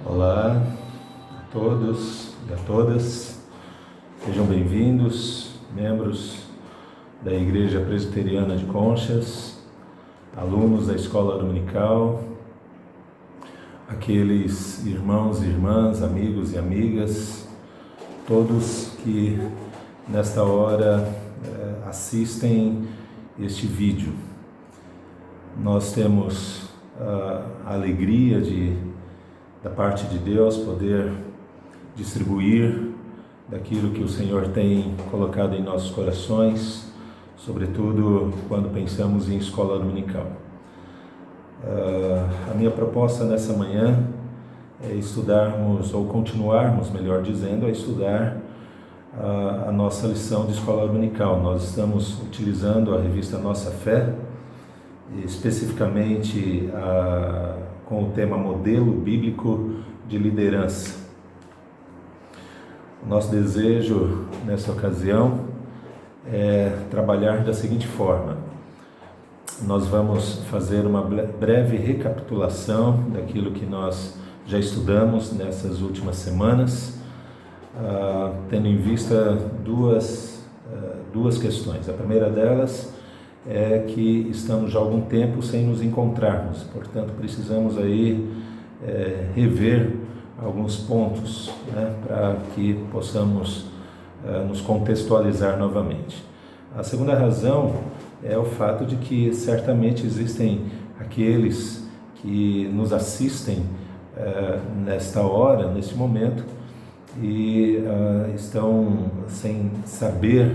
Olá a todos e a todas, sejam bem-vindos, membros da Igreja Presbiteriana de Conchas, alunos da Escola Dominical, aqueles irmãos e irmãs, amigos e amigas, todos que nesta hora assistem este vídeo. Nós temos a alegria da parte de Deus, poder distribuir daquilo que o Senhor tem colocado em nossos corações, sobretudo quando pensamos em escola dominical. A minha proposta nessa manhã é estudarmos, ou continuarmos, melhor dizendo, a estudar a nossa lição de escola dominical. Nós estamos utilizando a revista Nossa Fé, especificamente com o tema Modelo Bíblico de Liderança. O nosso desejo nessa ocasião é trabalhar da seguinte forma: nós vamos fazer uma breve recapitulação daquilo que nós já estudamos nessas últimas semanas, tendo em vista duas questões. A primeira delas é que estamos já há algum tempo sem nos encontrarmos, portanto precisamos aí rever alguns pontos, para que possamos nos contextualizar novamente. A segunda razão é o fato de que certamente existem aqueles que nos assistem nesta hora, neste momento, e estão sem saber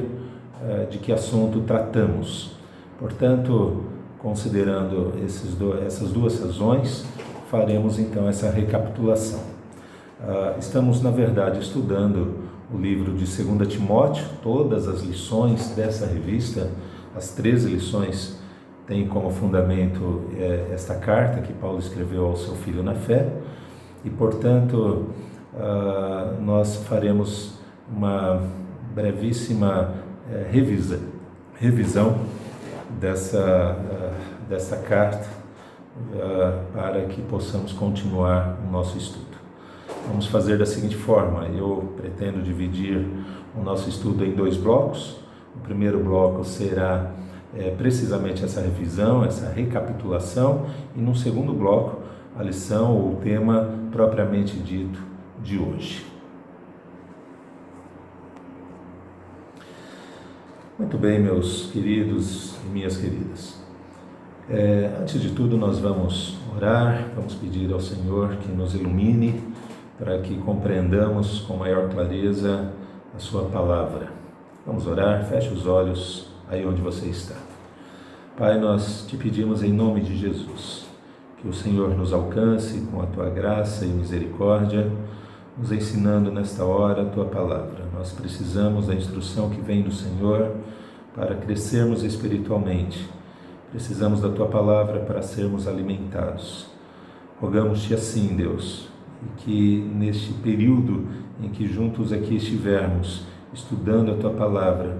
de que assunto tratamos. Portanto, considerando essas duas razões, faremos então essa recapitulação. Estamos, na verdade, estudando o livro de 2 Timóteo. Todas as lições dessa revista, as 13 lições, têm como fundamento esta carta que Paulo escreveu ao seu filho na fé, e, portanto, nós faremos uma brevíssima revisão dessa carta para que possamos continuar o nosso estudo. Vamos fazer da seguinte forma: eu pretendo dividir o nosso estudo em 2 blocos. O primeiro bloco será precisamente essa revisão, essa recapitulação, e no segundo bloco a lição ou o tema propriamente dito de hoje. Muito bem, meus queridos e minhas queridas. Antes de tudo, nós vamos orar, vamos pedir ao Senhor que nos ilumine para que compreendamos com maior clareza a sua palavra. Vamos orar, feche os olhos aí onde você está. Pai, nós te pedimos em nome de Jesus, que o Senhor nos alcance com a tua graça e misericórdia, nos ensinando nesta hora a tua palavra. Nós precisamos da instrução que vem do Senhor para crescermos espiritualmente. Precisamos da tua palavra para sermos alimentados. Rogamos-te assim, Deus, e que neste período em que juntos aqui estivermos, estudando a tua palavra,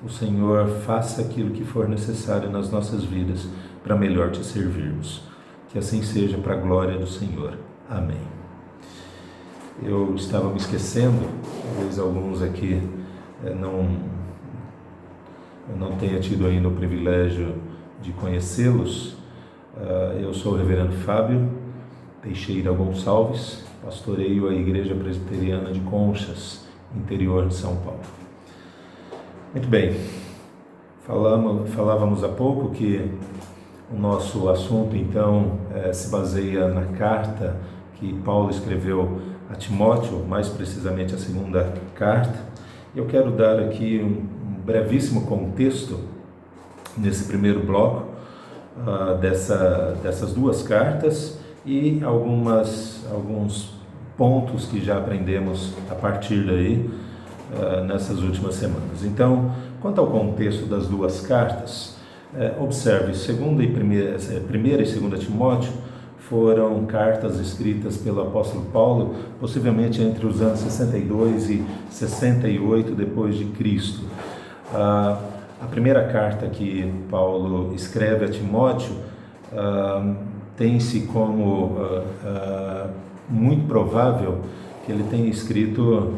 o Senhor faça aquilo que for necessário nas nossas vidas para melhor te servirmos. Que assim seja, para a glória do Senhor. Amém. Eu estava me esquecendo, talvez alguns aqui eu não tenha tido ainda o privilégio de conhecê-los. Eu sou o reverendo Fábio Teixeira Gonçalves, pastoreio a Igreja Presbiteriana de Conchas, interior de São Paulo. Muito bem, falávamos há pouco que o nosso assunto então se baseia na carta que Paulo escreveu a Timóteo, mais precisamente a segunda carta. Eu quero dar aqui um brevíssimo contexto nesse primeiro bloco dessas 2 cartas e alguns pontos que já aprendemos a partir daí nessas últimas semanas. Então, quanto ao contexto das 2 cartas, observe, primeira e segunda Timóteo foram cartas escritas pelo apóstolo Paulo, possivelmente entre os anos 62 e 68 depois de Cristo. A primeira carta que Paulo escreve a Timóteo tem-se como muito provável que ele tenha escrito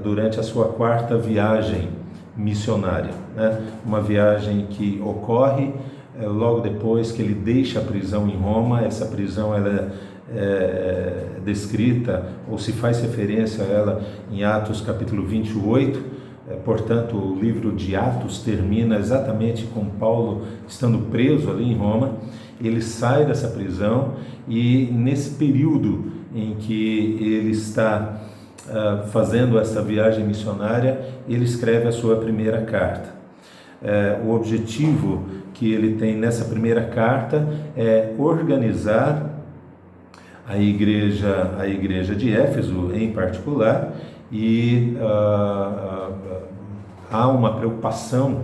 durante a sua 4ª viagem missionária, né? Uma viagem que ocorre logo depois que ele deixa a prisão em Roma. Essa prisão ela é descrita, ou se faz referência a ela, em Atos capítulo 28. Portanto, o livro de Atos termina exatamente com Paulo estando preso ali em Roma. Ele sai dessa prisão e, nesse período em que ele está fazendo essa viagem missionária, ele escreve a sua primeira carta. O objetivo que ele tem nessa primeira carta é organizar a igreja de Éfeso em particular, e há uma preocupação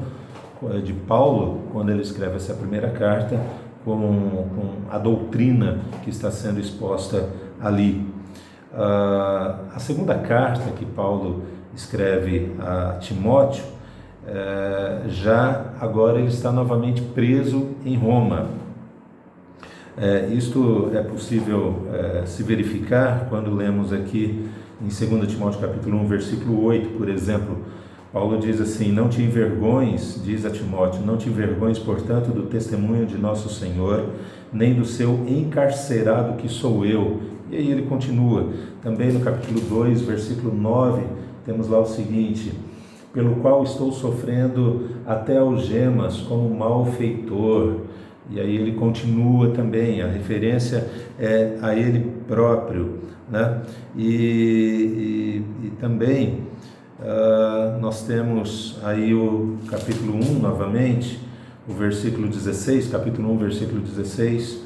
de Paulo, quando ele escreve essa primeira carta, com a doutrina que está sendo exposta ali. A segunda carta que Paulo escreve a Timóteo, já agora ele está novamente preso em Roma. Isto é possível se verificar quando lemos aqui em 2 Timóteo capítulo 1, versículo 8, por exemplo. Paulo diz assim: não te envergonhes, diz a Timóteo, não te envergonhes, portanto, do testemunho de nosso Senhor, nem do seu encarcerado que sou eu. E aí ele continua, também no capítulo 2, versículo 9, temos lá o seguinte: pelo qual estou sofrendo até algemas como malfeitor. E aí ele continua também, a referência é a ele próprio, né? E também nós temos aí o capítulo 1 novamente, o versículo 16, capítulo 1, versículo 16,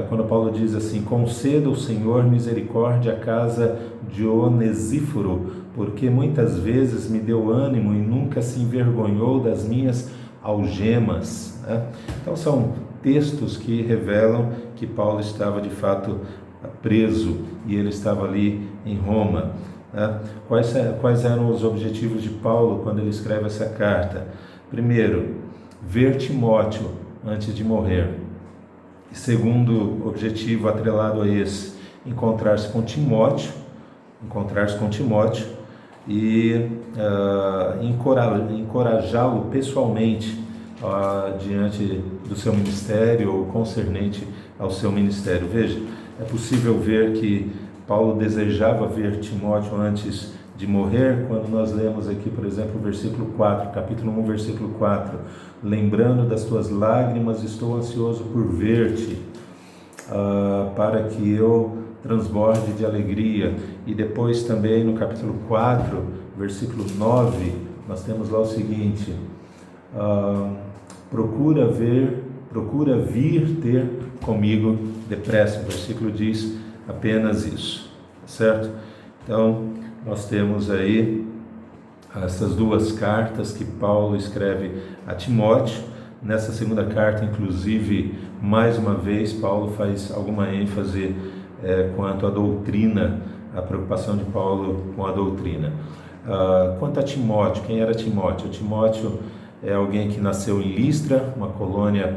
quando Paulo diz assim: conceda o Senhor misericórdia à casa de Onesíforo, porque muitas vezes me deu ânimo e nunca se envergonhou das minhas algemas. Então são textos que revelam que Paulo estava de fato preso e ele estava ali em Roma. Quais eram os objetivos de Paulo quando ele escreve essa carta? Primeiro, ver Timóteo antes de morrer. Segundo objetivo atrelado a esse, encontrar-se com Timóteo e encorajá-lo pessoalmente diante do seu ministério ou concernente ao seu ministério. Veja, é possível ver que Paulo desejava ver Timóteo antes de morrer, quando nós lemos aqui, por exemplo, o versículo 4, capítulo 1, versículo 4, lembrando das tuas lágrimas, estou ansioso por ver-te, para que eu transborde de alegria. E depois também no capítulo 4, versículo 9, nós temos lá o seguinte: procura vir ter comigo depressa. O versículo diz apenas isso, certo? Então, nós temos aí essas duas cartas que Paulo escreve a Timóteo. Nessa segunda carta, inclusive, mais uma vez, Paulo faz alguma ênfase quanto à doutrina, a preocupação de Paulo com a doutrina. Quanto a Timóteo, quem era Timóteo? Timóteo é alguém que nasceu em Listra, uma colônia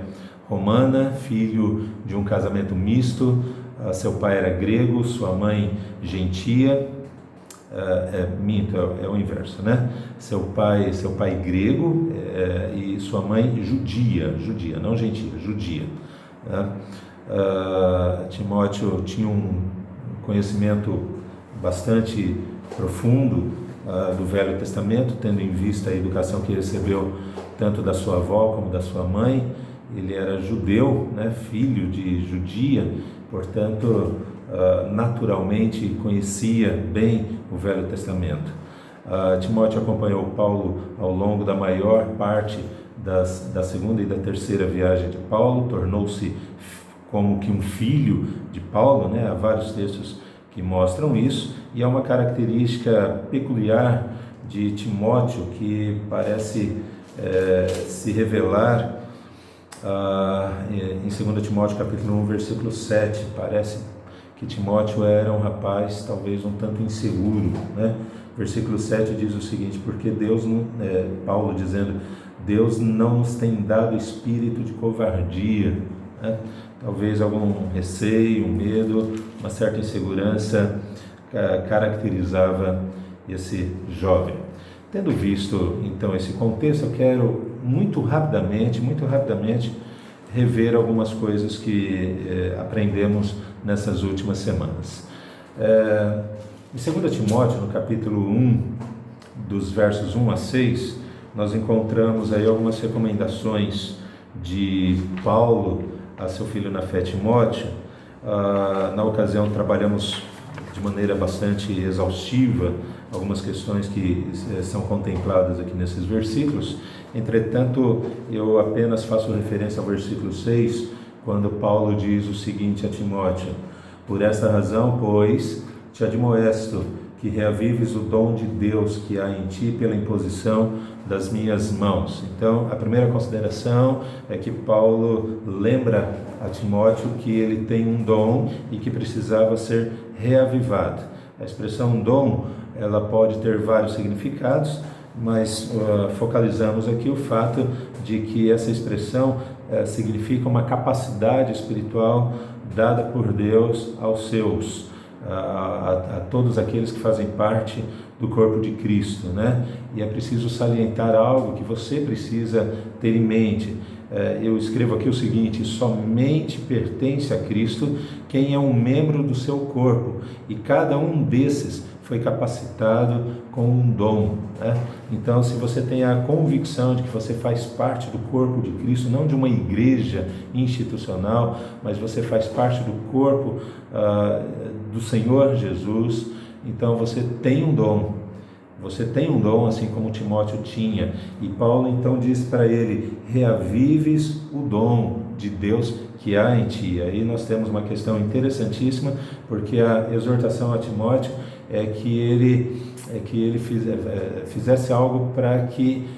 romana, filho de um casamento misto. Seu pai era grego, sua mãe gentia. É o inverso, né? Seu pai grego e sua mãe judia, não gentia, judia. Timóteo tinha um conhecimento bastante profundo do Velho Testamento, tendo em vista a educação que recebeu tanto da sua avó como da sua mãe. Ele era judeu, né? Filho de judia, portanto, naturalmente conhecia bem o Velho Testamento. Timóteo acompanhou Paulo ao longo da maior parte da segunda e da terceira viagem de Paulo, tornou-se como que um filho de Paulo, né? Há vários textos que mostram isso, e é uma característica peculiar de Timóteo que parece se revelar em 2 Timóteo capítulo 1, versículo 7. Parece que Timóteo era um rapaz talvez um tanto inseguro, né? Versículo 7 diz o seguinte: porque Deus, Paulo dizendo, Deus não nos tem dado espírito de covardia, né? Talvez algum receio, medo, uma certa insegurança caracterizava esse jovem. Tendo visto então esse contexto, eu quero muito rapidamente rever algumas coisas que aprendemos nessas últimas semanas. Em 2 Timóteo, no capítulo 1, dos versos 1 a 6, nós encontramos aí algumas recomendações de Paulo a seu filho na fé, Timóteo. Na ocasião trabalhamos de maneira bastante exaustiva algumas questões que são contempladas aqui nesses versículos. Entretanto, eu apenas faço referência ao versículo 6, quando Paulo diz o seguinte a Timóteo: por esta razão, pois, te admoesto que reavives o dom de Deus que há em ti pela imposição das minhas mãos. Então, a primeira consideração é que Paulo lembra a Timóteo que ele tem um dom e que precisava ser reavivado. A expressão dom, ela pode ter vários significados, mas focalizamos aqui o fato de que essa expressão significa uma capacidade espiritual dada por Deus aos seus, a todos aqueles que fazem parte do corpo de Cristo, né? E é preciso salientar algo que você precisa ter em mente. Eu escrevo aqui o seguinte: somente pertence a Cristo quem é um membro do seu corpo, e cada um desses foi capacitado com um dom, né? Então, se você tem a convicção de que você faz parte do corpo de Cristo, não de uma igreja institucional, mas você faz parte do corpo do Senhor Jesus, então você tem um dom. Você tem um dom, assim como Timóteo tinha. E Paulo então diz para ele: reavives o dom de Deus que há em ti. Aí nós temos uma questão interessantíssima, porque a exortação a Timóteo é que ele fizesse algo para que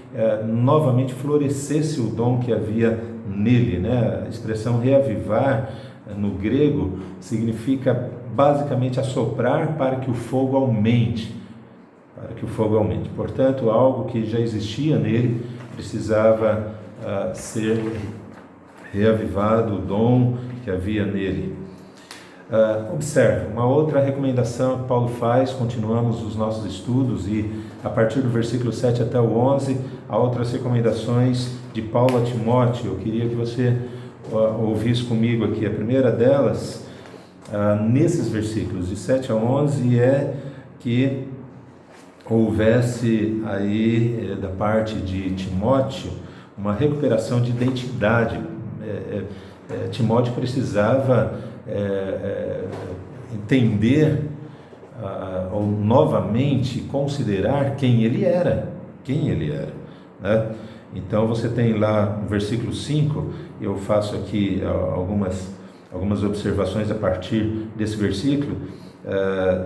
novamente florescesse o dom que havia nele, né? A expressão reavivar no grego significa basicamente assoprar para que o fogo aumente. Portanto, algo que já existia nele precisava ser reavivado, o dom que havia nele. Observe, uma outra recomendação que Paulo faz, continuamos os nossos estudos, e a partir do versículo 7 até o 11, há outras recomendações de Paulo a Timóteo. Eu queria que você ouvisse comigo aqui. A primeira delas, nesses versículos de 7 a 11, é que houvesse aí da parte de Timóteo uma recuperação de identidade. Timóteo precisava entender ou novamente considerar quem ele era, né? Então você tem lá no versículo 5, eu faço aqui algumas observações a partir desse versículo.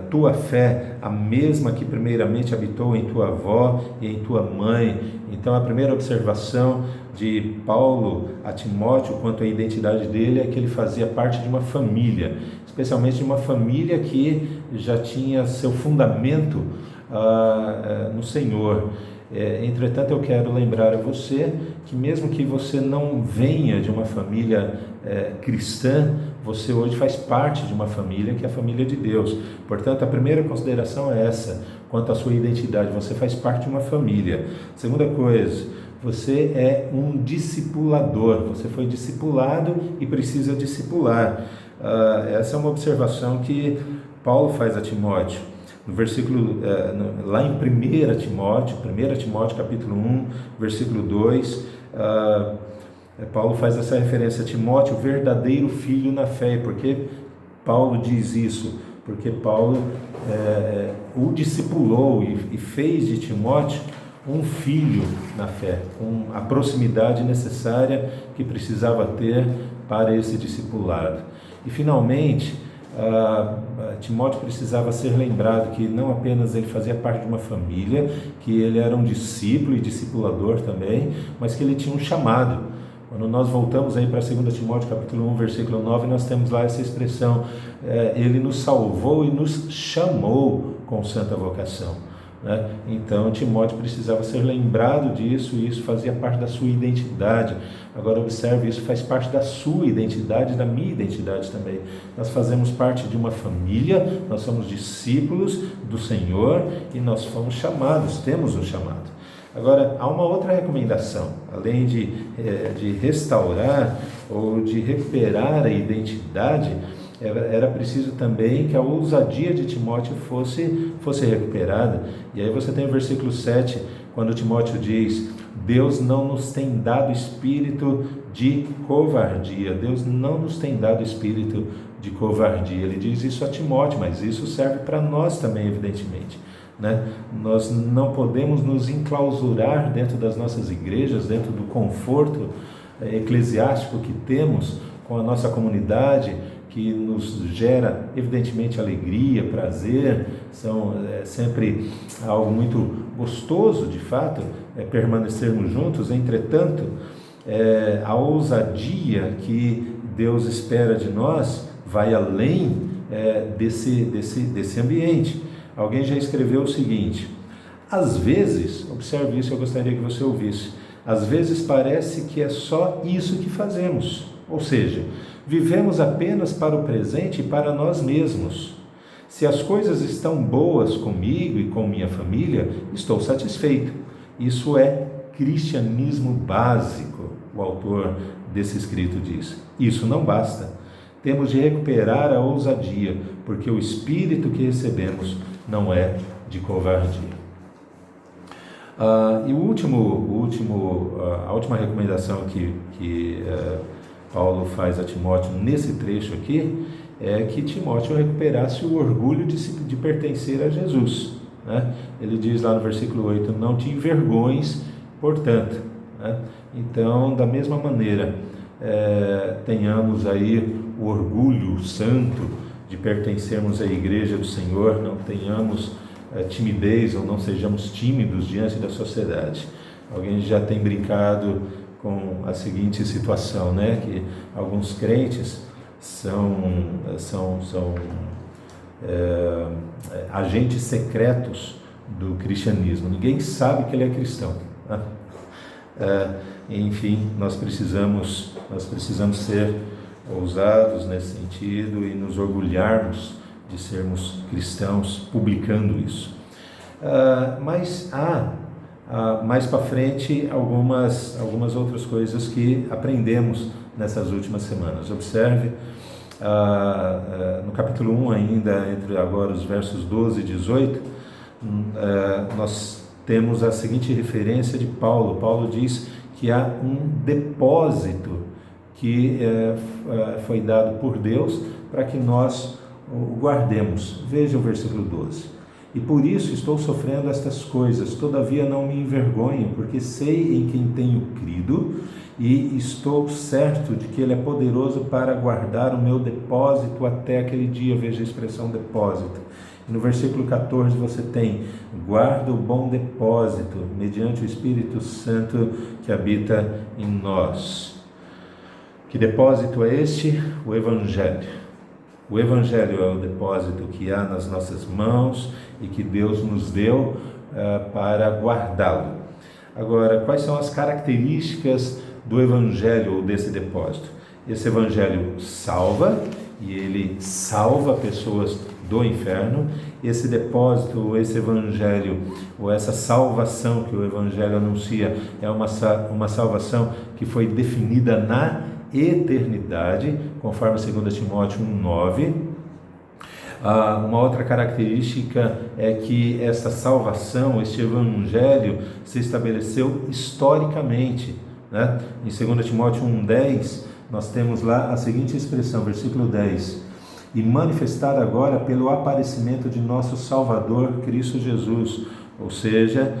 Tua fé, a mesma que primeiramente habitou em tua avó e em tua mãe. Então a primeira observação de Paulo a Timóteo quanto à identidade dele é que ele fazia parte de uma família, especialmente de uma família que já tinha seu fundamento no Senhor. Entretanto, eu quero lembrar a você que mesmo que você não venha de uma família cristã, você hoje faz parte de uma família que é a família de Deus. Portanto, a primeira consideração é essa, quanto à sua identidade: você faz parte de uma família. Segunda coisa, você é um discipulador, você foi discipulado e precisa discipular. Essa é uma observação que Paulo faz a Timóteo. No versículo, lá em 1 Timóteo capítulo 1, versículo 2, Paulo faz essa referência a Timóteo, verdadeiro filho na fé. E por que Paulo diz isso? Porque Paulo o discipulou e fez de Timóteo um filho na fé, com a proximidade necessária que precisava ter para esse discipulado. E finalmente, Timóteo precisava ser lembrado que não apenas ele fazia parte de uma família, que ele era um discípulo e discipulador também, mas que ele tinha um chamado. Quando nós voltamos aí para 2 Timóteo capítulo 1, versículo 9, nós temos lá essa expressão: ele nos salvou e nos chamou com santa vocação. né? Então Timóteo precisava ser lembrado disso, e isso fazia parte da sua identidade. Agora observe, isso faz parte da sua identidade, da minha identidade também. Nós fazemos parte de uma família, nós somos discípulos do Senhor e nós fomos chamados, temos um chamado. Agora, há uma outra recomendação, além de restaurar ou de recuperar a identidade, era preciso também que a ousadia de Timóteo fosse recuperada. E aí você tem o versículo 7, quando Timóteo diz: Deus não nos tem dado espírito de covardia. Deus não nos tem dado espírito de covardia. Ele diz isso a Timóteo, mas isso serve para nós também, evidentemente, né? Nós não podemos nos enclausurar dentro das nossas igrejas, dentro do conforto eclesiástico que temos com a nossa comunidade, que nos gera evidentemente alegria, prazer, são sempre algo muito gostoso de fato, permanecermos juntos. Entretanto, a ousadia que Deus espera de nós vai além desse ambiente. Alguém já escreveu o seguinte: às vezes, observe isso, eu gostaria que você ouvisse, às vezes parece que é só isso que fazemos, ou seja, vivemos apenas para o presente e para nós mesmos. Se as coisas estão boas comigo e com minha família, estou satisfeito. Isso é cristianismo básico, o autor desse escrito diz. Isso não basta. Temos de recuperar a ousadia, porque o espírito que recebemos não é de covardia. E a última recomendação que Paulo faz a Timóteo nesse trecho aqui é que Timóteo recuperasse o orgulho de pertencer a Jesus, né? Ele diz lá no versículo 8: não te envergonhes, portanto, né? Então, da mesma maneira, tenhamos aí o orgulho santo de pertencermos à igreja do Senhor, não tenhamos timidez ou não sejamos tímidos diante da sociedade. Alguém já tem brincado com a seguinte situação, né? Que alguns crentes são agentes secretos do cristianismo. Ninguém sabe que ele é cristão, né? Enfim, nós precisamos ser ousados nesse sentido e nos orgulharmos de sermos cristãos, publicando isso. Mas há mais para frente algumas outras coisas que aprendemos nessas últimas semanas. Observe no capítulo 1 ainda, entre agora os versos 12 e 18, nós temos a seguinte referência de Paulo. Paulo diz que há um depósito que foi dado por Deus para que nós o guardemos. Veja o versículo 12. E por isso estou sofrendo estas coisas, todavia não me envergonho, porque sei em quem tenho crido e estou certo de que Ele é poderoso para guardar o meu depósito até aquele dia. Veja a expressão depósito. E no versículo 14 você tem: guarda o bom depósito, mediante o Espírito Santo que habita em nós. Que depósito é este? O Evangelho. O Evangelho é o depósito que há nas nossas mãos e que Deus nos deu para guardá-lo. Agora, quais são as características do Evangelho ou desse depósito? Esse Evangelho salva, e ele salva pessoas do inferno. Esse depósito, esse Evangelho, ou essa salvação que o Evangelho anuncia, é uma salvação que foi definida na eternidade, conforme 2 Timóteo 1,9. Uma outra característica é que essa salvação, este Evangelho, se estabeleceu historicamente, né? Em 2 Timóteo 1,10, nós temos lá a seguinte expressão, versículo 10: e manifestada agora pelo aparecimento de nosso Salvador, Cristo Jesus. Ou seja,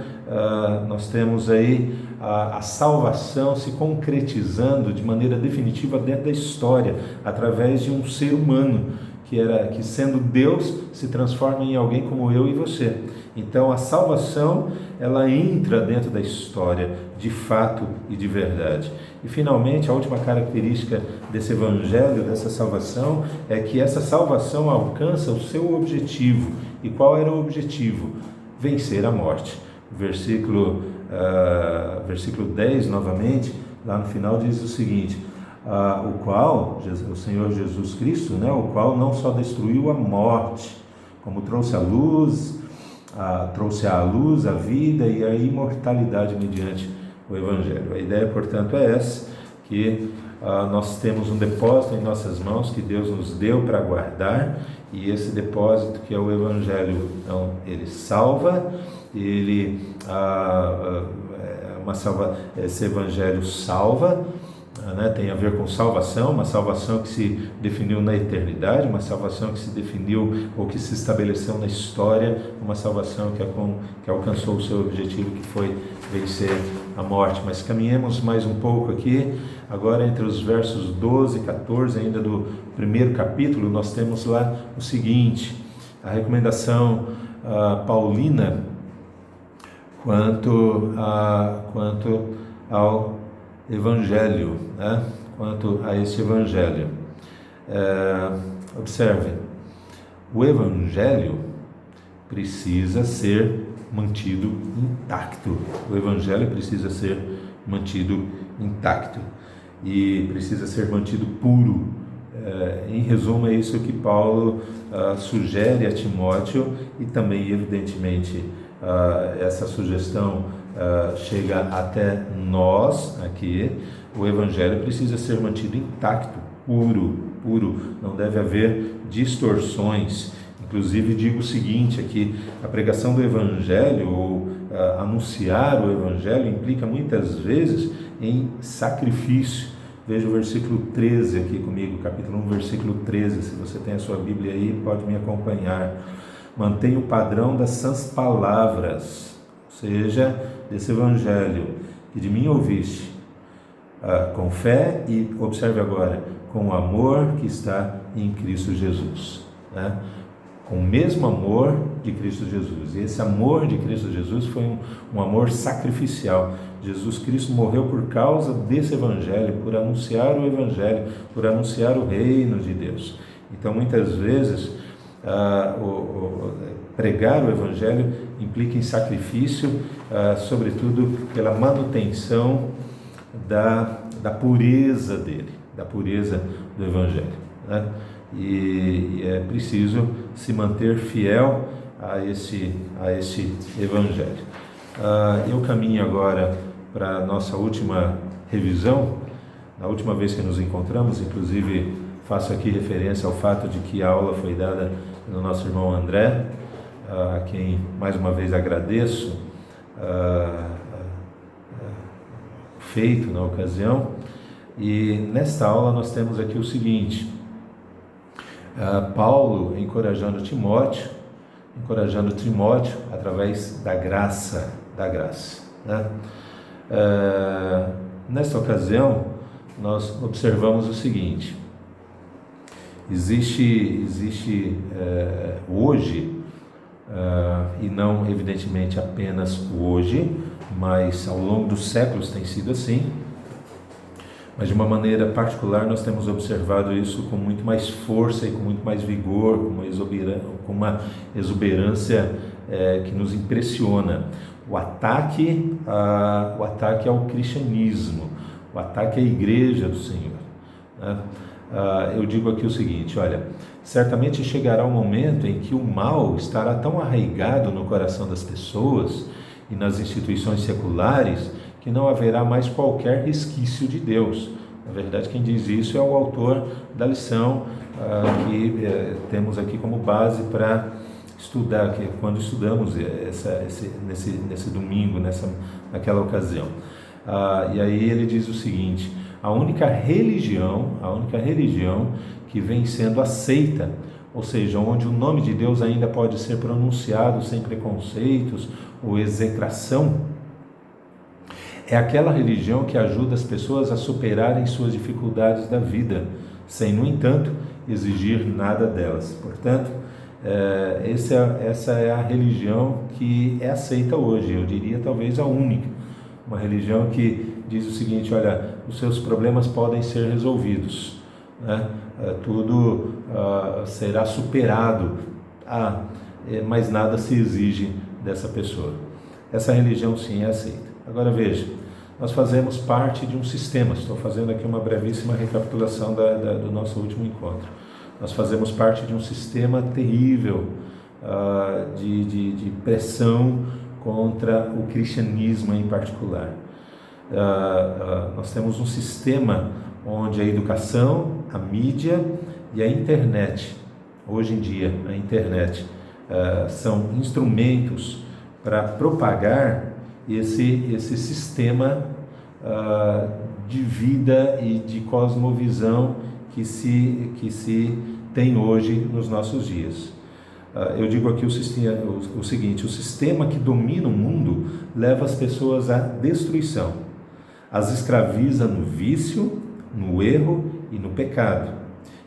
nós temos aí a salvação se concretizando de maneira definitiva dentro da história, através de um ser humano, que sendo Deus, se transforma em alguém como eu e você. Então a salvação, ela entra dentro da história, de fato e de verdade. E finalmente, a última característica desse Evangelho, dessa salvação, é que essa salvação alcança o seu objetivo. E qual era o objetivo? vencer a morte. Versículo 10, novamente, lá no final diz o seguinte: o qual, o Senhor Jesus Cristo, né, o qual não só destruiu a morte, como trouxe à luz a vida e a imortalidade mediante o Evangelho. A ideia, portanto, é essa, que nós temos um depósito em nossas mãos que Deus nos deu para guardar, e esse depósito, que é o Evangelho, então, ele salva, esse Evangelho salva, né, tem a ver com salvação, uma salvação que se definiu na eternidade, uma salvação que se definiu ou que se estabeleceu na história, uma salvação que alcançou o seu objetivo, que foi vencer a morte. Mas caminhemos mais um pouco aqui, agora entre os versos 12 e 14, ainda do primeiro capítulo, nós temos lá o seguinte: a recomendação paulina quanto ao Evangelho, né? Quanto a esse Evangelho. Observe, o Evangelho precisa ser mantido intacto. O Evangelho precisa ser mantido intacto e precisa ser mantido puro. Em resumo, é isso que Paulo sugere a Timóteo, e também, evidentemente, essa sugestão chega até nós aqui. O Evangelho precisa ser mantido intacto, puro, não deve haver distorções. Inclusive, digo o seguinte aqui: a pregação do Evangelho, ou anunciar o Evangelho, implica muitas vezes em sacrifício. Veja o versículo 13 aqui comigo, capítulo 1, versículo 13, se você tem a sua Bíblia aí, pode me acompanhar. Mantenha o padrão das sãs palavras, ou seja, desse Evangelho que de mim ouviste, com fé e, observe agora, com o amor que está em Cristo Jesus, né? Com o mesmo amor de Cristo Jesus. E esse amor de Cristo Jesus foi um amor sacrificial. Jesus Cristo morreu por causa desse Evangelho, por anunciar o Evangelho, por anunciar o reino de Deus. Então, muitas vezes, pregar o Evangelho implica em sacrifício, sobretudo pela manutenção da pureza dele, da pureza do Evangelho, né? E é preciso se manter fiel a esse Evangelho. Eu caminho agora para a nossa última revisão. Na última vez que nos encontramos, inclusive, faço aqui referência ao fato de que a aula foi dada pelo nosso irmão André, a quem mais uma vez agradeço feito na ocasião. E nesta aula nós temos aqui o seguinte: Paulo encorajando Timóteo através da graça, né? Nesta ocasião nós observamos o seguinte: existe hoje, e não evidentemente apenas hoje, mas ao longo dos séculos tem sido assim, mas de uma maneira particular nós temos observado isso com muito mais força e com muito mais vigor, com uma exuberância que nos impressiona. O ataque ao cristianismo, o ataque à igreja do Senhor, né? Eu digo aqui o seguinte: olha, certamente chegará um momento em que o mal estará tão arraigado no coração das pessoas e nas instituições seculares que não haverá mais qualquer resquício de Deus. Na verdade, quem diz isso é o autor da lição que temos aqui como base para estudar, que quando estudamos nesse domingo, naquela ocasião. E aí ele diz o seguinte: a única religião que vem sendo aceita, ou seja, onde o nome de Deus ainda pode ser pronunciado sem preconceitos ou execração, é aquela religião que ajuda as pessoas a superarem suas dificuldades da vida, sem, no entanto, exigir nada delas. Portanto, essa é a religião que é aceita hoje, eu diria talvez a única. Uma religião que diz o seguinte: olha, os seus problemas podem ser resolvidos, né? Tudo será superado, mas nada se exige dessa pessoa. Essa religião sim é aceita. Agora veja, nós fazemos parte de um sistema, estou fazendo aqui uma brevíssima recapitulação do nosso último encontro. Nós fazemos parte de um sistema terrível de pressão contra o cristianismo em particular. Nós temos um sistema onde a educação, a mídia e a internet, hoje em dia a internet, são instrumentos para propagar esse sistema de vida e de cosmovisão que se tem hoje nos nossos dias. Eu digo aqui o seguinte: o sistema que domina o mundo leva as pessoas à destruição, as escraviza no vício, no erro e no pecado,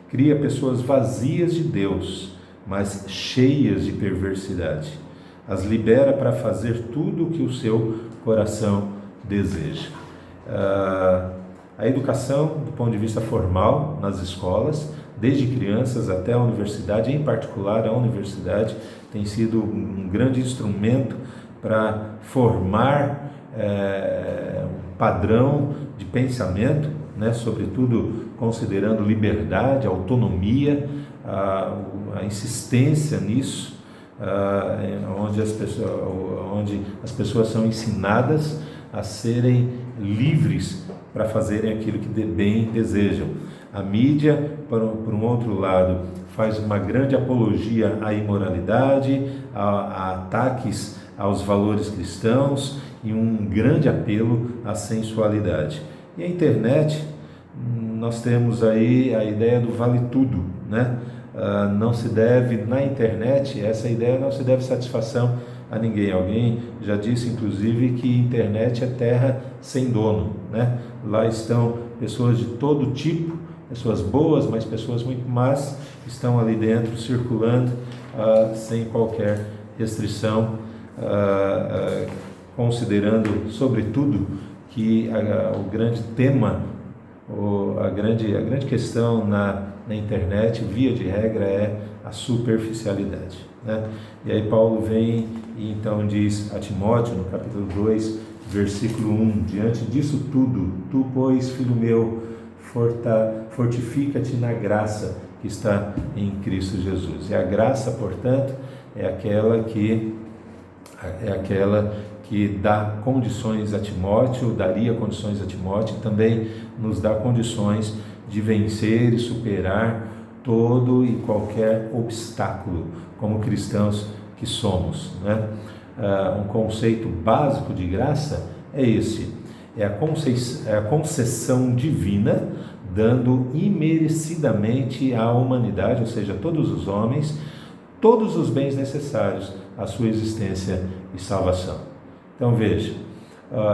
cria pessoas vazias de Deus, mas cheias de perversidade, as libera para fazer tudo o que o seu coração deseja. A educação, do ponto de vista formal, nas escolas, desde crianças até a universidade, em particular a universidade, tem sido um grande instrumento para formar um padrão de pensamento, né, sobretudo considerando liberdade, autonomia, a insistência nisso, onde as pessoas são ensinadas a serem livres para fazerem aquilo que bem desejam. A mídia, por um outro lado, faz uma grande apologia à imoralidade, a ataques aos valores cristãos e um grande apelo à sensualidade. E a internet, nós temos aí a ideia do vale tudo, né? Não se deve, na internet, essa ideia não se deve satisfação a ninguém. Alguém já disse, inclusive, que internet é terra sem dono, né? Lá estão pessoas de todo tipo, pessoas boas, mas pessoas muito más, estão ali dentro, circulando, sem qualquer restrição, considerando, sobretudo, que o grande tema, a grande questão na internet, via de regra, é a superficialidade, né? E aí Paulo vem e então diz a Timóteo, no capítulo 2, versículo 1, diante disso tudo, tu, pois, filho meu, fortifica-te na graça que está em Cristo Jesus. E a graça, portanto, é aquela que dá condições a Timóteo, daria condições a Timóteo, e também nos dá condições de vencer e superar todo e qualquer obstáculo, como cristãos que somos, né? Um conceito básico de graça é esse: é a concessão divina, dando imerecidamente à humanidade, ou seja, a todos os homens, todos os bens necessários à sua existência e salvação. Então veja,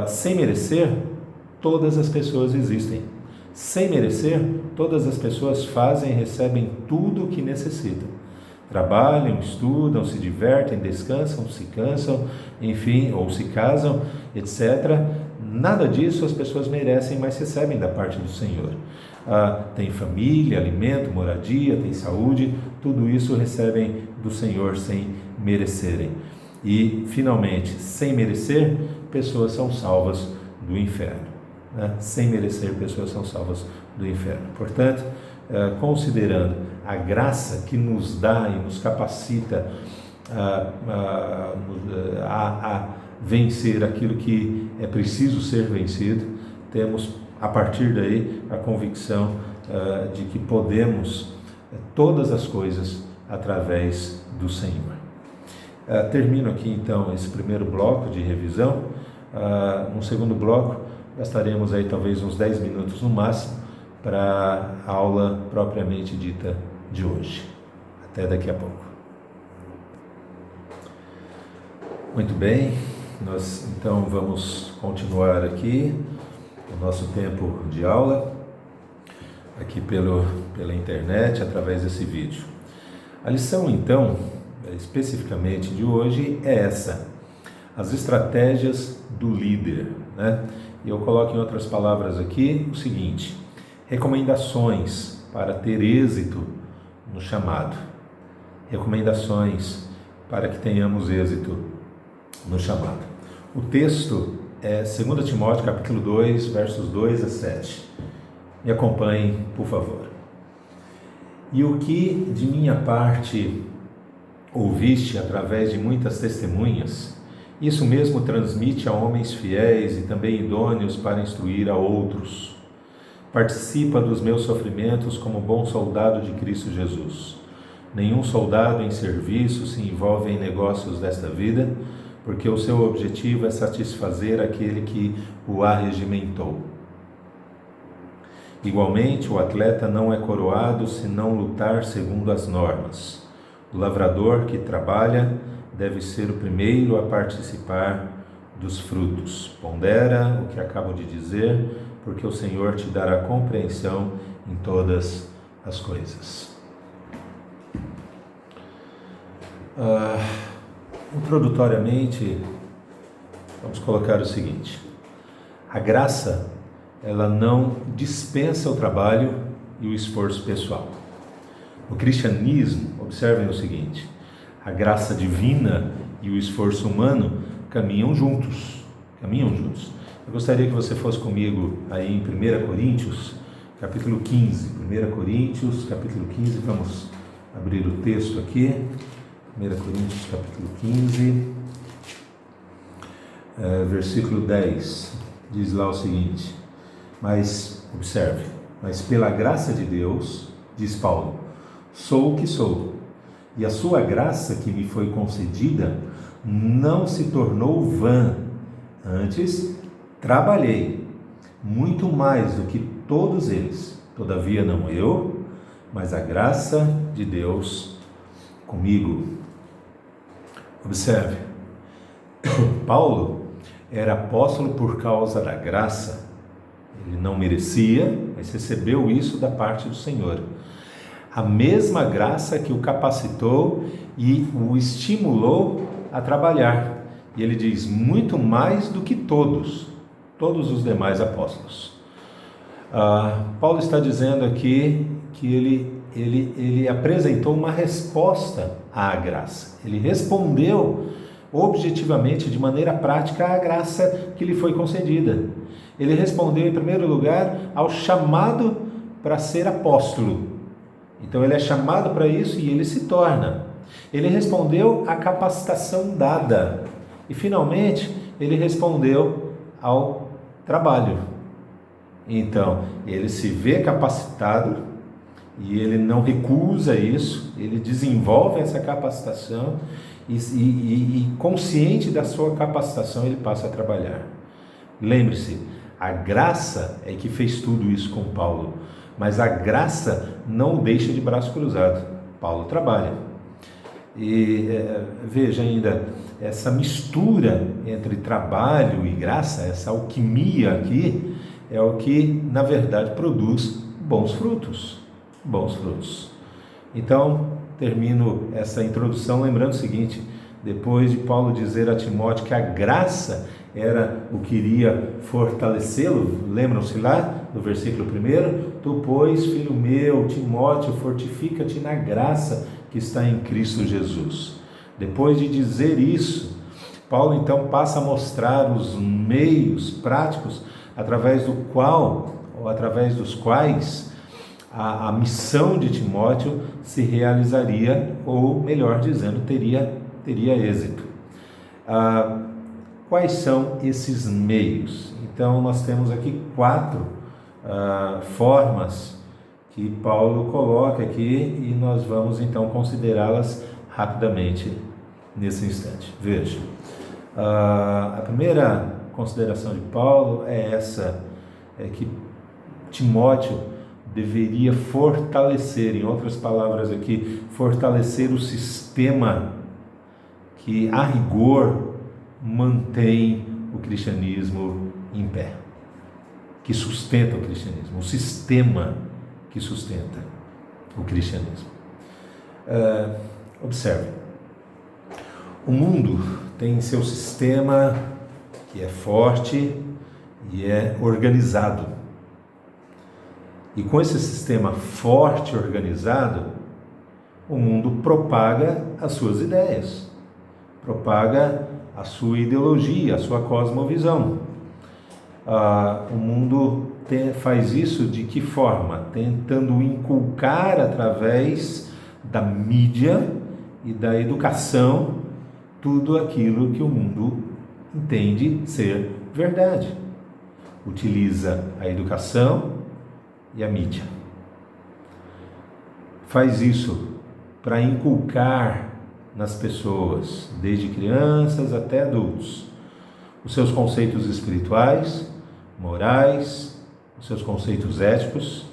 sem merecer, todas as pessoas existem. Sem merecer, todas as pessoas fazem e recebem tudo o que necessitam. Trabalham, estudam, se divertem, descansam, se cansam, enfim, ou se casam, etc. Nada disso as pessoas merecem, mas recebem da parte do Senhor. Tem família, alimento, moradia, tem saúde, tudo isso recebem do Senhor sem merecerem. E, finalmente, sem merecer, pessoas são salvas do inferno. Sem merecer, pessoas são salvas do inferno. Portanto, considerando a graça que nos dá e nos capacita a vencer aquilo que é preciso ser vencido, temos, a partir daí, a convicção de que podemos todas as coisas através do Senhor. Termino aqui, então, esse primeiro bloco de revisão. No segundo bloco, gastaremos aí talvez uns 10 minutos no máximo para a aula propriamente dita de hoje. Até daqui a pouco. Muito bem, nós então vamos continuar aqui o nosso tempo de aula, aqui pela internet, através desse vídeo. A lição, então, especificamente de hoje, é essa: as estratégias do líder, né? E eu coloco em outras palavras aqui o seguinte: recomendações para ter êxito no chamado, recomendações para que tenhamos êxito no chamado. O texto é 2 Timóteo capítulo 2, versos 2 a 7. Me acompanhem, por favor. E o que de minha parte ouviste através de muitas testemunhas, isso mesmo transmite a homens fiéis e também idôneos para instruir a outros. Participa dos meus sofrimentos como bom soldado de Cristo Jesus. Nenhum soldado em serviço se envolve em negócios desta vida, porque o seu objetivo é satisfazer aquele que o arregimentou. Igualmente, o atleta não é coroado se não lutar segundo as normas. O lavrador que trabalha deve ser o primeiro a participar dos frutos. Pondera o que acabo de dizer, porque o Senhor te dará compreensão em todas as coisas. Introdutoriamente, vamos colocar o seguinte: a graça, ela não dispensa o trabalho e o esforço pessoal. No cristianismo, observem o seguinte: a graça divina e o esforço humano caminham juntos. Eu gostaria que você fosse comigo aí em 1 Coríntios, capítulo 15. 1 Coríntios, capítulo 15, vamos abrir o texto aqui. 1 Coríntios, capítulo 15, versículo 10, diz lá o seguinte: mas, observe, mas pela graça de Deus, diz Paulo, sou o que sou, e a sua graça que me foi concedida não se tornou vã, antes trabalhei muito mais do que todos eles, todavia não eu, mas a graça de Deus comigo. Observe, Paulo era apóstolo por causa da graça. Ele não merecia, mas recebeu isso da parte do Senhor. A mesma graça que o capacitou e o estimulou a trabalhar. E ele diz, muito mais do que todos os demais apóstolos. Paulo está dizendo aqui que ele apresentou uma resposta à graça. Ele respondeu objetivamente, de maneira prática, à graça que lhe foi concedida. Ele respondeu, em primeiro lugar, ao chamado para ser apóstolo. Então, ele é chamado para isso e ele se torna. Ele respondeu à capacitação dada. E, finalmente, ele respondeu ao trabalho. Então, ele se vê capacitado e ele não recusa isso, ele desenvolve essa capacitação e consciente da sua capacitação, ele passa a trabalhar. Lembre-se, a graça é que fez tudo isso com Paulo, mas a graça não o deixa de braço cruzado. Paulo trabalha. E veja ainda, essa mistura entre trabalho e graça, essa alquimia aqui, é o que, na verdade, produz bons frutos. Então, termino essa introdução lembrando o seguinte: depois de Paulo dizer a Timóteo que a graça era o que iria fortalecê-lo, lembram-se lá no versículo 1? Tu, pois, filho meu, Timóteo, fortifica-te na graça que está em Cristo Jesus. Depois de dizer isso, Paulo então passa a mostrar os meios práticos através dos quais a missão de Timóteo se realizaria, ou melhor dizendo, teria êxito. Quais são esses meios? Então, nós temos aqui 4 formas que Paulo coloca aqui e nós vamos então considerá-las rapidamente nesse instante. Veja, a primeira consideração de Paulo é essa, é que Timóteo deveria fortalecer, em outras palavras aqui, fortalecer o sistema que, a rigor, mantém o cristianismo em pé, que sustenta o cristianismo, o sistema que sustenta o cristianismo. Observe, o mundo tem seu sistema que é forte e é organizado. E com esse sistema forte e organizado, o mundo propaga as suas ideias, propaga a sua ideologia, a sua cosmovisão. O mundo faz isso de que forma? Tentando inculcar através da mídia e da educação tudo aquilo que o mundo entende ser verdade. Utiliza a educação e a mídia. Faz isso para inculcar nas pessoas, desde crianças até adultos, os seus conceitos espirituais, morais, os seus conceitos éticos,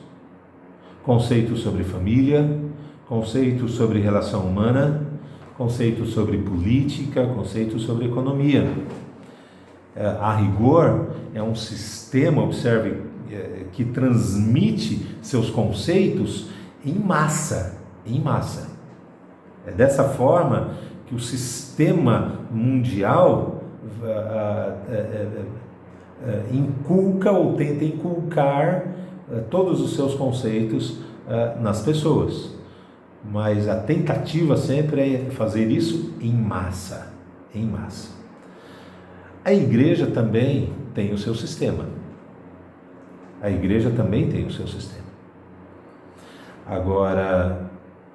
conceitos sobre família, conceitos sobre relação humana, conceitos sobre política, conceitos sobre economia. A rigor, é um sistema, observe, que transmite seus conceitos em massa, em massa. É dessa forma que o sistema mundial inculca ou tenta inculcar todos os seus conceitos nas pessoas. Mas a tentativa sempre é fazer isso em massa, em massa. A igreja também tem o seu sistema. A igreja também tem o seu sistema. Agora,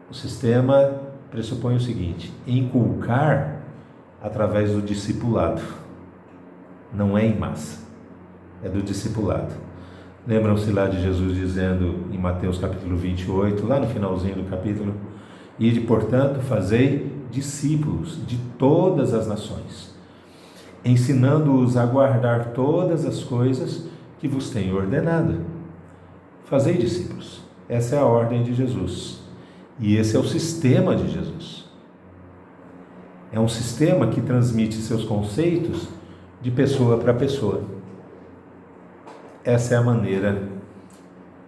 o sistema pressupõe o seguinte: inculcar através do discipulado. Não é em massa, é do discipulado. Lembram-se lá de Jesus dizendo em Mateus capítulo 28, lá no finalzinho do capítulo: ide, portanto, fazei discípulos de todas as nações, ensinando-os a guardar todas as coisas que vos tenho ordenado. Fazei discípulos. Essa é a ordem de Jesus. E esse é o sistema de Jesus. É um sistema que transmite seus conceitos de pessoa para pessoa. Essa é a maneira,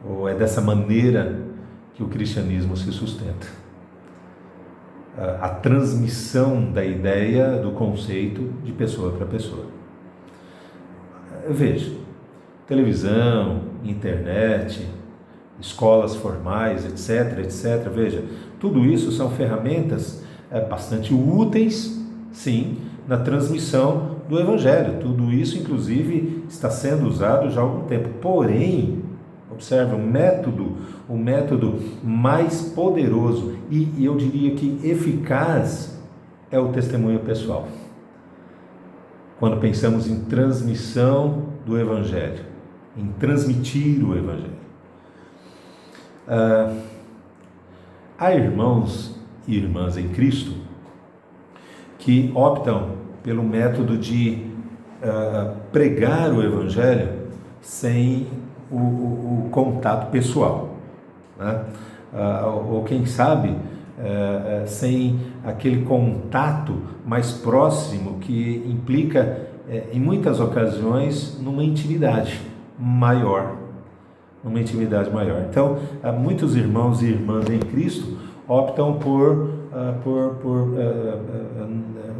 ou é dessa maneira que o cristianismo se sustenta. A transmissão da ideia, do conceito, de pessoa para pessoa. Veja, televisão, internet, escolas formais, etc, etc. Veja, tudo isso são ferramentas bastante úteis, sim, na transmissão do Evangelho. Tudo isso, inclusive, está sendo usado já há algum tempo. Porém, observe, o método mais poderoso e eu diria que eficaz é o testemunho pessoal. Quando pensamos em transmissão do Evangelho, em transmitir o Evangelho. Há irmãos e irmãs em Cristo que optam pelo método de pregar o Evangelho sem o contato pessoal, né? Ou quem sabe sem aquele contato mais próximo que implica em muitas ocasiões numa intimidade maior. Então, muitos irmãos e irmãs em Cristo optam por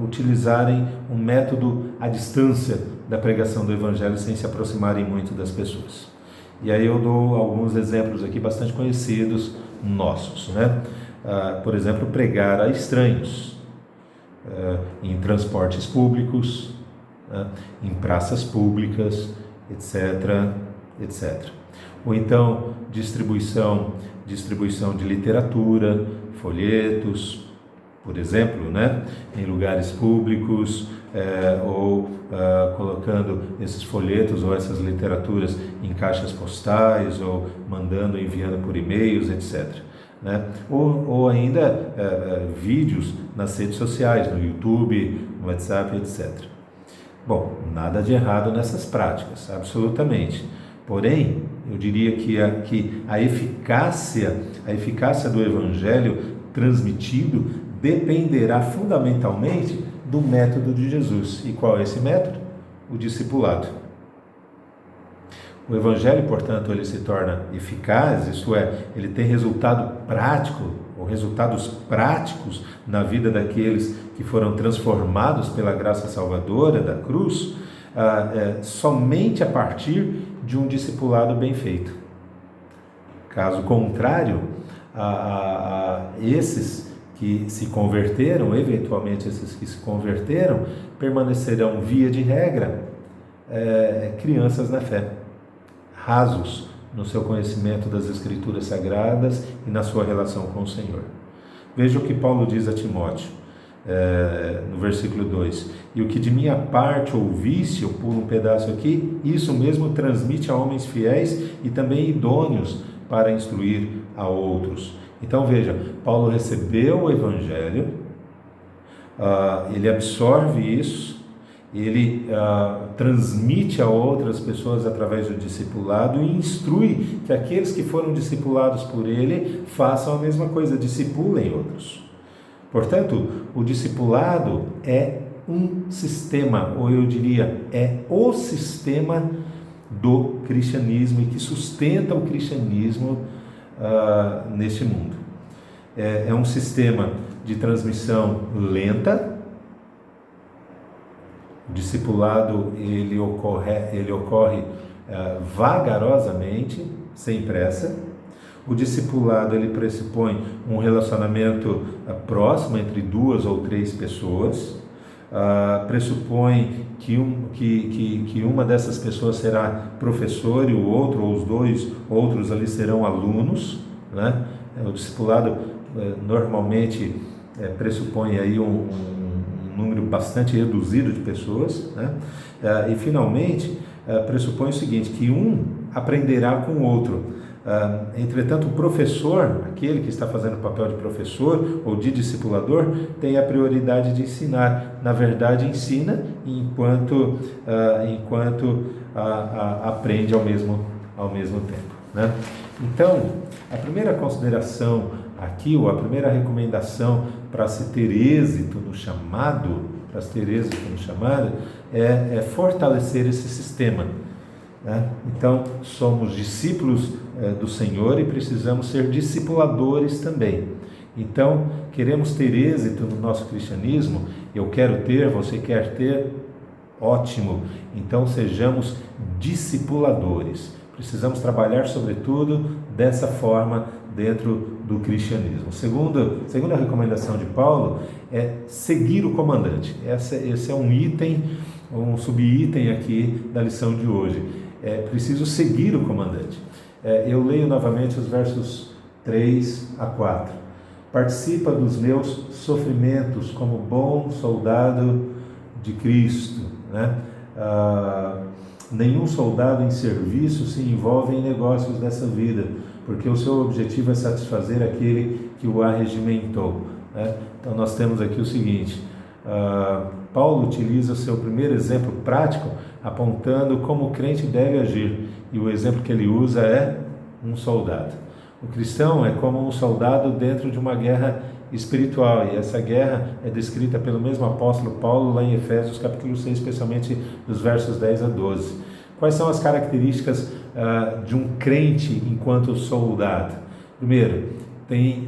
utilizarem um método à distância da pregação do Evangelho sem se aproximarem muito das pessoas. E aí eu dou alguns exemplos aqui bastante conhecidos nossos, né? Por exemplo, pregar a estranhos em transportes públicos, em praças públicas, etc, etc. Ou então distribuição de literatura, folhetos, por exemplo, né, em lugares públicos, ou colocando esses folhetos ou essas literaturas em caixas postais, ou mandando, enviando por e-mails, etc. Né? Ou ainda vídeos nas redes sociais, no YouTube, no WhatsApp, etc. Bom, nada de errado nessas práticas, absolutamente. Porém, eu diria que a eficácia do Evangelho transmitido dependerá fundamentalmente do método de Jesus. E qual é esse método? O discipulado. O Evangelho, portanto, ele se torna eficaz, isto é, ele tem resultado prático, ou resultados práticos na vida daqueles que foram transformados pela graça salvadora da cruz, somente a partir de um discipulado bem feito. Caso contrário, esses que se converteram, eventualmente esses que se converteram, permanecerão, via de regra, crianças na fé, rasos no seu conhecimento das Escrituras Sagradas e na sua relação com o Senhor. Veja o que Paulo diz a Timóteo, no versículo 2: e o que de minha parte ouvisse, eu pulo um pedaço aqui, isso mesmo transmite a homens fiéis e também idôneos para instruir a outros. Então veja, Paulo recebeu o Evangelho, ele absorve isso, ele transmite a outras pessoas através do discipulado e instrui que aqueles que foram discipulados por ele façam a mesma coisa, discipulem outros. Portanto, o discipulado é um sistema, ou eu diria, é o sistema do cristianismo e que sustenta o cristianismo neste mundo. É um sistema de transmissão lenta. O discipulado ele ocorre vagarosamente, sem pressa. O discipulado ele pressupõe um relacionamento próximo entre 2 ou 3 pessoas. Pressupõe que uma dessas pessoas será professor e o outro, ou os 2 outros ali serão alunos, né? O discipulado normalmente pressupõe aí um número bastante reduzido de pessoas, né? E finalmente pressupõe o seguinte, que um aprenderá com o outro. Entretanto, o professor, aquele que está fazendo o papel de professor ou de discipulador, tem a prioridade de ensinar. Na verdade, ensina enquanto aprende ao mesmo tempo, né? Então, a primeira consideração aqui, ou a primeira recomendação para se ter êxito no chamado, é fortalecer esse sistema, né? Então, somos discípulos do Senhor e precisamos ser discipuladores também. Então, queremos ter êxito no nosso cristianismo, eu quero ter, você quer ter, ótimo. Então, sejamos discipuladores. Precisamos trabalhar, sobretudo, dessa forma dentro do cristianismo. Segunda recomendação de Paulo é seguir o comandante. Esse é um item, um subitem aqui da lição de hoje. É preciso seguir o comandante. Eu leio novamente os versos 3 a 4. Participa dos meus sofrimentos como bom soldado de Cristo, né? Nenhum soldado em serviço se envolve em negócios dessa vida, porque o seu objetivo é satisfazer aquele que o arregimentou, né? Então nós temos aqui o seguinte, Paulo utiliza o seu primeiro exemplo prático apontando como o crente deve agir, e o exemplo que ele usa é um soldado. O cristão é como um soldado dentro de uma guerra espiritual, e essa guerra é descrita pelo mesmo apóstolo Paulo lá em Efésios capítulo 6, especialmente dos versos 10 a 12. Quais são as características de um crente enquanto soldado? Primeiro,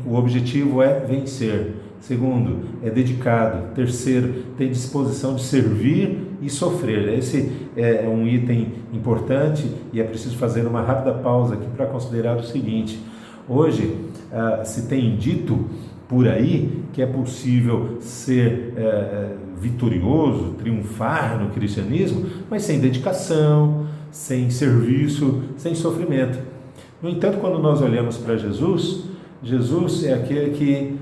o objetivo é vencer. Segundo, é dedicado. Terceiro, tem disposição de servir e sofrer. Esse é um item importante e é preciso fazer uma rápida pausa aqui para considerar o seguinte. Hoje se tem dito por aí que é possível ser vitorioso, triunfar no cristianismo, mas sem dedicação, sem serviço, sem sofrimento. No entanto, quando nós olhamos para Jesus, Jesus é aquele que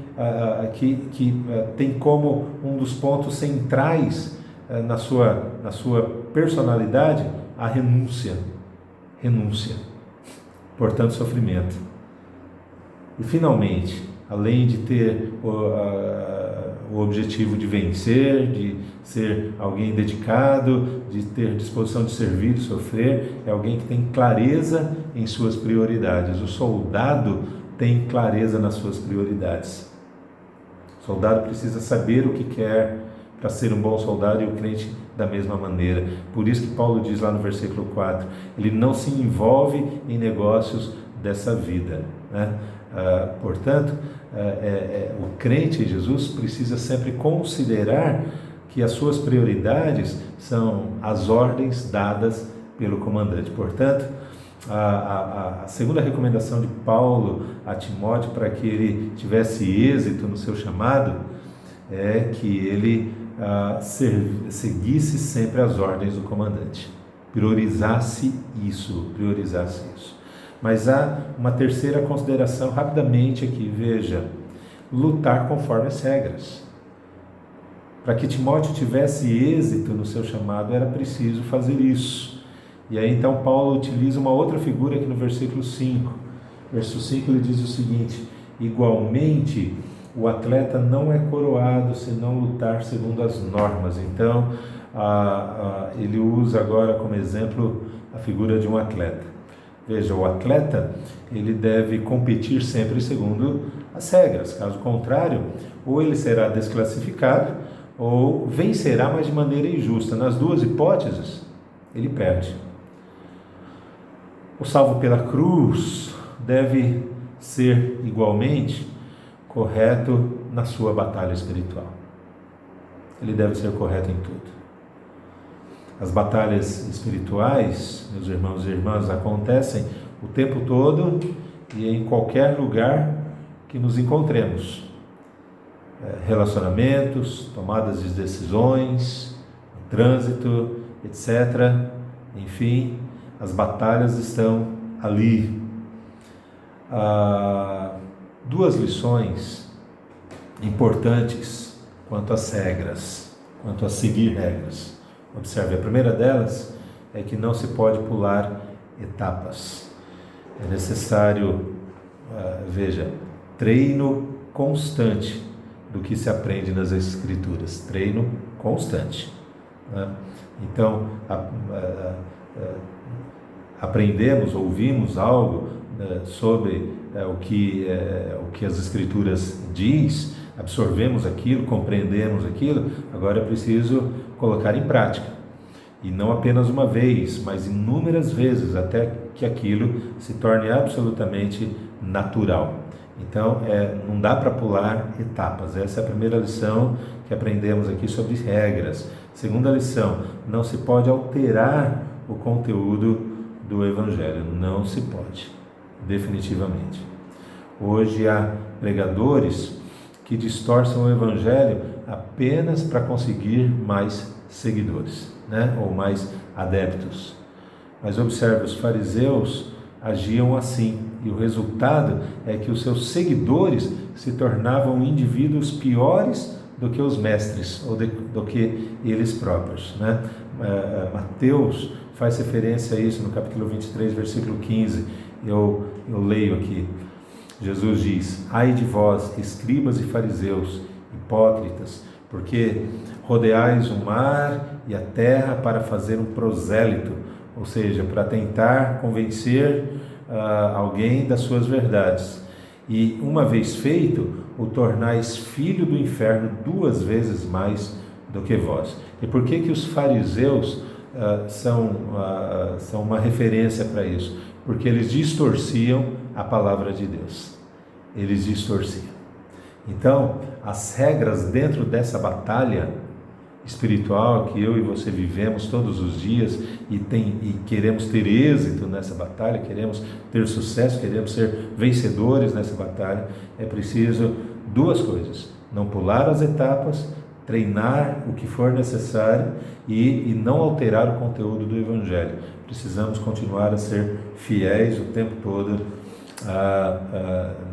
tem como um dos pontos centrais na sua personalidade a renúncia, portanto sofrimento. E finalmente, além de ter o objetivo de vencer, de ser alguém dedicado, de ter disposição de servir e sofrer, é alguém que tem clareza em suas prioridades. O soldado tem clareza nas suas prioridades. O soldado precisa saber o que quer para ser um bom soldado, e o crente da mesma maneira. Por isso que Paulo diz lá no versículo 4, ele não se envolve em negócios dessa vida, né? Portanto, o crente em Jesus precisa sempre considerar que as suas prioridades são as ordens dadas pelo comandante. Portanto, A segunda recomendação de Paulo a Timóteo para que ele tivesse êxito no seu chamado é que ele seguisse sempre as ordens do comandante, priorizasse isso. Mas há uma terceira consideração rapidamente aqui, veja, lutar conforme as regras. Para que Timóteo tivesse êxito no seu chamado, era preciso fazer isso. E aí então Paulo utiliza uma outra figura aqui no versículo 5. Verso 5 ele diz o seguinte: igualmente o atleta não é coroado se não lutar segundo as normas. Então ele usa agora como exemplo a figura de um atleta. Veja, o atleta ele deve competir sempre segundo as regras, caso contrário, ou ele será desclassificado ou vencerá, mas de maneira injusta. Nas duas hipóteses, ele perde. O salvo pela cruz deve ser igualmente correto na sua batalha espiritual. Ele deve ser correto em tudo. As batalhas espirituais, meus irmãos e irmãs, acontecem o tempo todo e em qualquer lugar que nos encontremos. Relacionamentos, tomadas de decisões, trânsito, etc. Enfim, as batalhas estão ali. Duas lições importantes quanto às regras, quanto a seguir regras. Observe, a primeira delas é que não se pode pular etapas. É necessário, veja, treino constante do que se aprende nas Escrituras. Treino constante. Né? Então, aprendemos, ouvimos algo sobre o que as Escrituras diz, absorvemos aquilo, compreendemos aquilo, agora é preciso colocar em prática. E não apenas uma vez, mas inúmeras vezes, até que aquilo se torne absolutamente natural. Então, não dá para pular etapas. Essa é a primeira lição que aprendemos aqui sobre regras. Segunda lição, não se pode alterar o conteúdo do Evangelho. Não se pode, definitivamente. Hoje há pregadores que distorcem o Evangelho apenas para conseguir mais seguidores, né? Ou mais adeptos. Mas observe, os fariseus agiam assim, e o resultado é que os seus seguidores se tornavam indivíduos piores do que os mestres, ou do que eles próprios, né? Mateus faz referência a isso no capítulo 23, versículo 15, eu leio aqui. Jesus diz: ai de vós, escribas e fariseus, hipócritas, porque rodeais o mar e a terra para fazer um prosélito, ou seja, para tentar convencer alguém das suas verdades. E uma vez feito, o tornais filho do inferno 2 vezes mais do que vós. E por que os fariseus são uma referência para isso? Porque eles distorciam a palavra de Deus. Eles distorciam. Então, as regras dentro dessa batalha espiritual que eu e você vivemos todos os dias e queremos ter êxito nessa batalha, queremos ter sucesso, queremos ser vencedores nessa batalha, é preciso 2 coisas: não pular as etapas, treinar o que for necessário e não alterar o conteúdo do Evangelho. Precisamos continuar a ser fiéis o tempo todo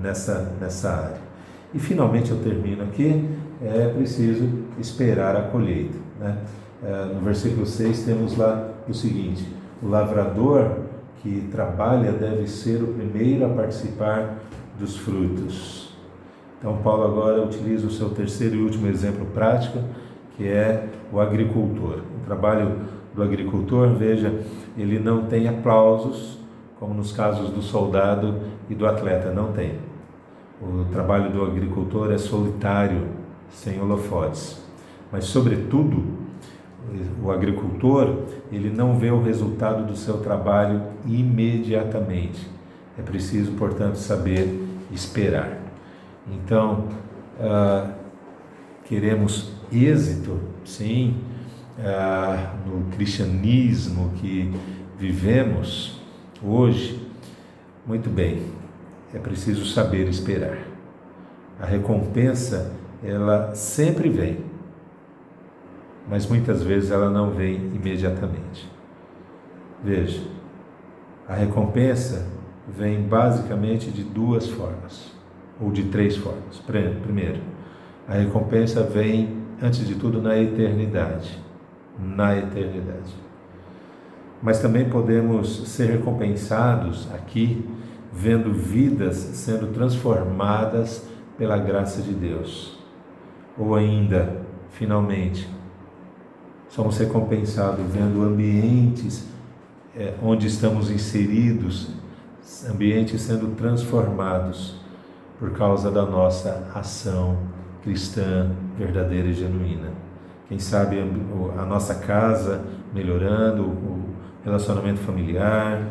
nessa área. E finalmente eu termino aqui, é preciso esperar a colheita, né? No versículo 6 temos lá o seguinte: o lavrador que trabalha deve ser o primeiro a participar dos frutos. Então Paulo agora utiliza o seu terceiro e último exemplo prático, que é o agricultor. O trabalho do agricultor, veja, ele não tem aplausos, como nos casos do soldado e do atleta, não tem. O trabalho do agricultor é solitário, sem holofotes. Mas, sobretudo, o agricultor, ele não vê o resultado do seu trabalho imediatamente. É preciso, portanto, saber esperar. Então, queremos êxito, sim, no cristianismo que vivemos, hoje, muito bem, é preciso saber esperar. A recompensa, ela sempre vem, mas muitas vezes ela não vem imediatamente. Veja, a recompensa vem basicamente de duas formas, ou de três formas. Primeiro, a recompensa vem, antes de tudo, na eternidade. Na eternidade. Mas também podemos ser recompensados aqui, vendo vidas sendo transformadas pela graça de Deus. Ou ainda, finalmente, somos recompensados vendo ambientes onde estamos inseridos, ambientes sendo transformados por causa da nossa ação cristã verdadeira e genuína. Quem sabe a nossa casa melhorando, o relacionamento familiar,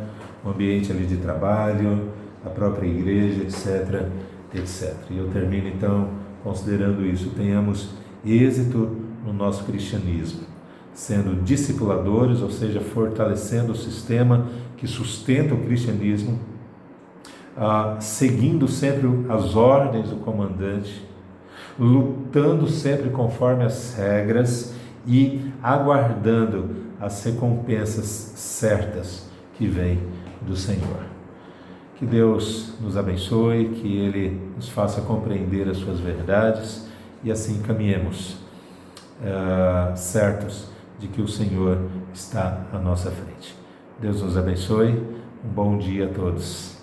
o ambiente ali de trabalho, a própria igreja, etc, etc. E eu termino então considerando isso: tenhamos êxito no nosso cristianismo, sendo discipuladores, ou seja, fortalecendo o sistema que sustenta o cristianismo, seguindo sempre as ordens do comandante, lutando sempre conforme as regras e aguardando as recompensas certas que vêm do Senhor. Que Deus nos abençoe, que Ele nos faça compreender as suas verdades e assim caminhemos certos de que o Senhor está à nossa frente. Deus nos abençoe. Um bom dia a todos.